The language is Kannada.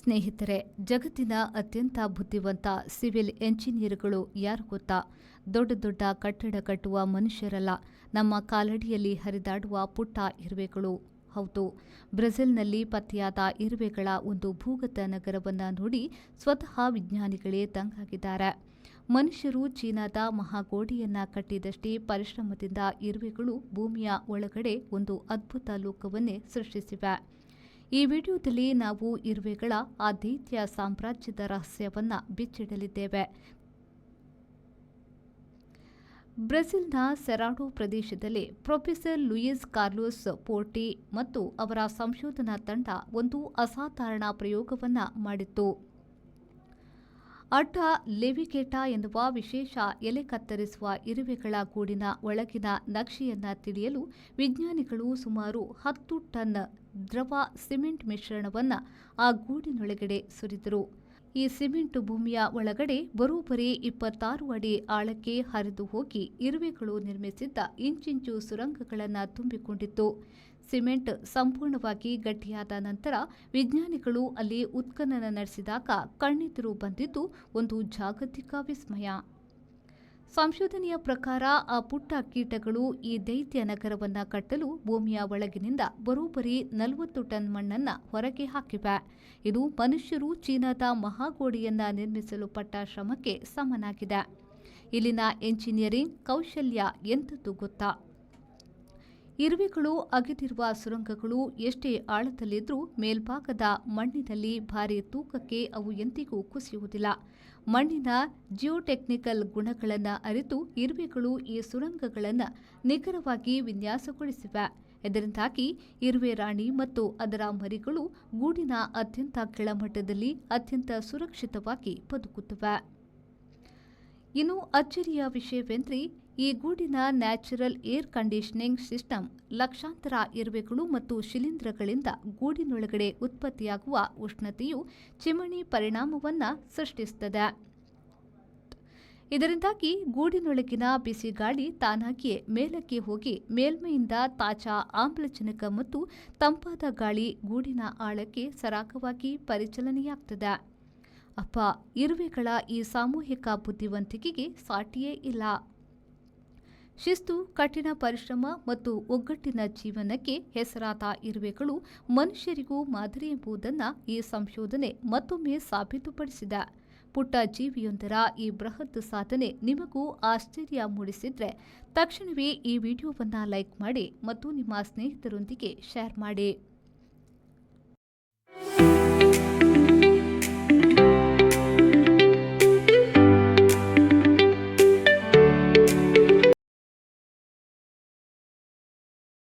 ಸ್ನೇಹಿತರೆ, ಜಗತ್ತಿನ ಅತ್ಯಂತ ಬುದ್ಧಿವಂತ ಸಿವಿಲ್ ಎಂಜಿನಿಯರ್ಗಳು ಯಾರು ಗೊತ್ತಾ? ದೊಡ್ಡ ದೊಡ್ಡ ಕಟ್ಟಡ ಕಟ್ಟುವ ಮನುಷ್ಯರಲ್ಲ, ನಮ್ಮ ಕಾಲಡಿಯಲ್ಲಿ ಹರಿದಾಡುವ ಪುಟ್ಟ ಇರುವೆಗಳು. ಹೌದು, ಬ್ರೆಜಿಲ್ನಲ್ಲಿ ಪತ್ತೆಯಾದ ಇರುವೆಗಳ ಒಂದು ಭೂಗತ ನಗರವನ್ನು ನೋಡಿ ಸ್ವತಃ ವಿಜ್ಞಾನಿಗಳೇ ದಂಗಾಗಿದ್ದಾರೆ. ಮನುಷ್ಯರು ಚೀನಾದ ಮಹಾಗೋಡೆಯನ್ನ ಕಟ್ಟಿದಷ್ಟೇ ಪರಿಶ್ರಮದಿಂದ ಇರುವೆಗಳು ಭೂಮಿಯ ಒಳಗಡೆ ಒಂದು ಅದ್ಭುತ ಲೋಕವನ್ನೇ ಸೃಷ್ಟಿಸಿವೆ. ಈ ವಿಡಿಯೋದಲ್ಲಿ ನಾವು ಇರುವೆಗಳ ಆ ದೈತ್ಯ ಸಾಮ್ರಾಜ್ಯದ ರಹಸ್ಯವನ್ನ ಬಿಚ್ಚಿಡಲಿದ್ದೇವೆ. ಬ್ರೆಜಿಲ್ನ ಸೆರಾಡೊ ಪ್ರದೇಶದಲ್ಲಿ ಪ್ರೊಫೆಸರ್ ಲೂಯಿಸ್ ಕಾರ್ಲೋಸ್ ಪೋರ್ಟಿ ಮತ್ತು ಅವರ ಸಂಶೋಧನಾ ತಂಡ ಒಂದು ಅಸಾಧಾರಣ ಪ್ರಯೋಗವನ್ನ ಮಾಡಿತ್ತು. ಅಡ್ಡ ಲೆವಿಗೇಟಾ ಎನ್ನುವ ವಿಶೇಷ ಎಲೆ ಕತ್ತರಿಸುವ ಇರುವೆಗಳ ಗೂಡಿನ ಒಳಗಿನ ನಕ್ಷೆಯನ್ನ ತಿಳಿಯಲು ವಿಜ್ಞಾನಿಗಳು ಸುಮಾರು 10 ಟನ್ ದ್ರವ ಸಿಮೆಂಟ್ ಮಿಶ್ರಣವನ್ನು ಆ ಗೂಡಿನೊಳಗಡೆ ಸುರಿದರು. ಈ ಸಿಮೆಂಟ್ ಭೂಮಿಯ ಒಳಗಡೆ ಬರೋಬ್ಬರಿ 26 ಅಡಿ ಆಳಕ್ಕೆ ಹರಿದು ಹೋಗಿ ಇರುವೆಗಳು ನಿರ್ಮಿಸಿದ್ದ ಇಂಚಿಂಚು ಸುರಂಗಗಳನ್ನು ತುಂಬಿಕೊಂಡಿತ್ತು. ಸಿಮೆಂಟ್ ಸಂಪೂರ್ಣವಾಗಿ ಗಟ್ಟಿಯಾದ ನಂತರ ವಿಜ್ಞಾನಿಗಳು ಅಲ್ಲಿ ಉತ್ಖನನ ನಡೆಸಿದಾಗ ಕಣ್ಣೆದುರು ಬಂದಿದ್ದು ಒಂದು ಜಾಗತಿಕ ವಿಸ್ಮಯ. ಸಂಶೋಧನೆಯ ಪ್ರಕಾರ ಆ ಪುಟ್ಟ ಕೀಟಗಳು ಈ ದೈತ್ಯ ನಗರವನ್ನು ಕಟ್ಟಲು ಭೂಮಿಯ ಒಳಗಿನಿಂದ ಬರೋಬ್ಬರಿ 40 ಟನ್ ಮಣ್ಣನ್ನು ಹೊರಗೆ ಹಾಕಿವೆ. ಇದು ಮನುಷ್ಯರು ಚೀನಾದ ಮಹಾಗೋಡೆಯನ್ನ ನಿರ್ಮಿಸಲು ಪಟ್ಟ ಶ್ರಮಕ್ಕೆ ಸಮನಾಗಿದೆ. ಇಲ್ಲಿನ ಎಂಜಿನಿಯರಿಂಗ್ ಕೌಶಲ್ಯ ಎಂಥದ್ದು ಗೊತ್ತಾ? ಇರುವೆಗಳು ಅಗೆದಿರುವ ಸುರಂಗಗಳು ಎಷ್ಟೇ ಆಳದಲ್ಲಿದ್ರೂ ಮೇಲ್ಭಾಗದ ಮಣ್ಣಿನಲ್ಲಿ ಭಾರಿ ತೂಕಕ್ಕೆ ಅವು ಎಂದಿಗೂ ಕುಸಿಯುವುದಿಲ್ಲ. ಮಣ್ಣಿನ ಜಿಯೋಟೆಕ್ನಿಕಲ್ ಗುಣಗಳನ್ನು ಅರಿತು ಇರುವೆಗಳು ಈ ಸುರಂಗಗಳನ್ನು ನಿಖರವಾಗಿ ವಿನ್ಯಾಸಗೊಳಿಸಿವೆ. ಇದರಿಂದಾಗಿ ಇರುವೆ ರಾಣಿ ಮತ್ತು ಅದರ ಮರಿಗಳು ಗೂಡಿನ ಅತ್ಯಂತ ಕೆಳಮಟ್ಟದಲ್ಲಿ ಅತ್ಯಂತ ಸುರಕ್ಷಿತವಾಗಿ ಬದುಕುತ್ತವೆ. ಇನ್ನು ಅಚ್ಚರಿಯ ವಿಷಯವೆಂದರೆ ಈ ಗೂಡಿನ ನ್ಯಾಚುರಲ್ ಏರ್ ಕಂಡೀಷನಿಂಗ್ ಸಿಸ್ಟಮ್ ಲಕ್ಷಾಂತರ ಇರುವೆಗಳು ಮತ್ತು ಶಿಲೀಂಧ್ರಗಳಿಂದ ಗೂಡಿನೊಳಗಡೆ ಉತ್ಪತ್ತಿಯಾಗುವ ಉಷ್ಣತೆಯು ಚಿಮಣಿ ಪರಿಣಾಮವನ್ನು ಸೃಷ್ಟಿಸುತ್ತದೆ. ಇದರಿಂದಾಗಿ ಗೂಡಿನೊಳಗಿನ ಬಿಸಿ ಗಾಳಿ ತಾನಾಗಿಯೇ ಮೇಲಕ್ಕೆ ಹೋಗಿ ಮೇಲ್ಮೈಯಿಂದ ತಾಜಾ ಆಮ್ಲಜನಕ ಮತ್ತು ತಂಪಾದ ಗಾಳಿ ಗೂಡಿನ ಆಳಕ್ಕೆ ಸರಾಗವಾಗಿ ಪರಿಚಲನೆಯಾಗ್ತದೆ. ಅಪ್ಪ, ಇರುವೆಗಳ ಈ ಸಾಮೂಹಿಕ ಬುದ್ಧಿವಂತಿಕೆಗೆ ಸಾಟಿಯೇ ಇಲ್ಲ. ಶಿಸ್ತು, ಕಠಿಣ ಪರಿಶ್ರಮ ಮತ್ತು ಒಗ್ಗಟ್ಟಿನ ಜೀವನಕ್ಕೆ ಹೆಸರಾದ ಇರುವೆಗಳು ಮನುಷ್ಯರಿಗೂ ಮಾದರಿ ಎಂಬುದನ್ನು ಈ ಸಂಶೋಧನೆ ಮತ್ತೊಮ್ಮೆ ಸಾಬೀತುಪಡಿಸಿದೆ. ಪುಟ್ಟ ಜೀವಿಯೊಂದರ ಈ ಬೃಹತ್ ಸಾಧನೆ ನಿಮಗೂ ಆಶ್ಚರ್ಯ ಮೂಡಿಸಿದ್ರೆ ತಕ್ಷಣವೇ ಈ ವಿಡಿಯೋವನ್ನು ಲೈಕ್ ಮಾಡಿ ಮತ್ತು ನಿಮ್ಮ ಸ್ನೇಹಿತರೊಂದಿಗೆ ಶೇರ್ ಮಾಡಿ.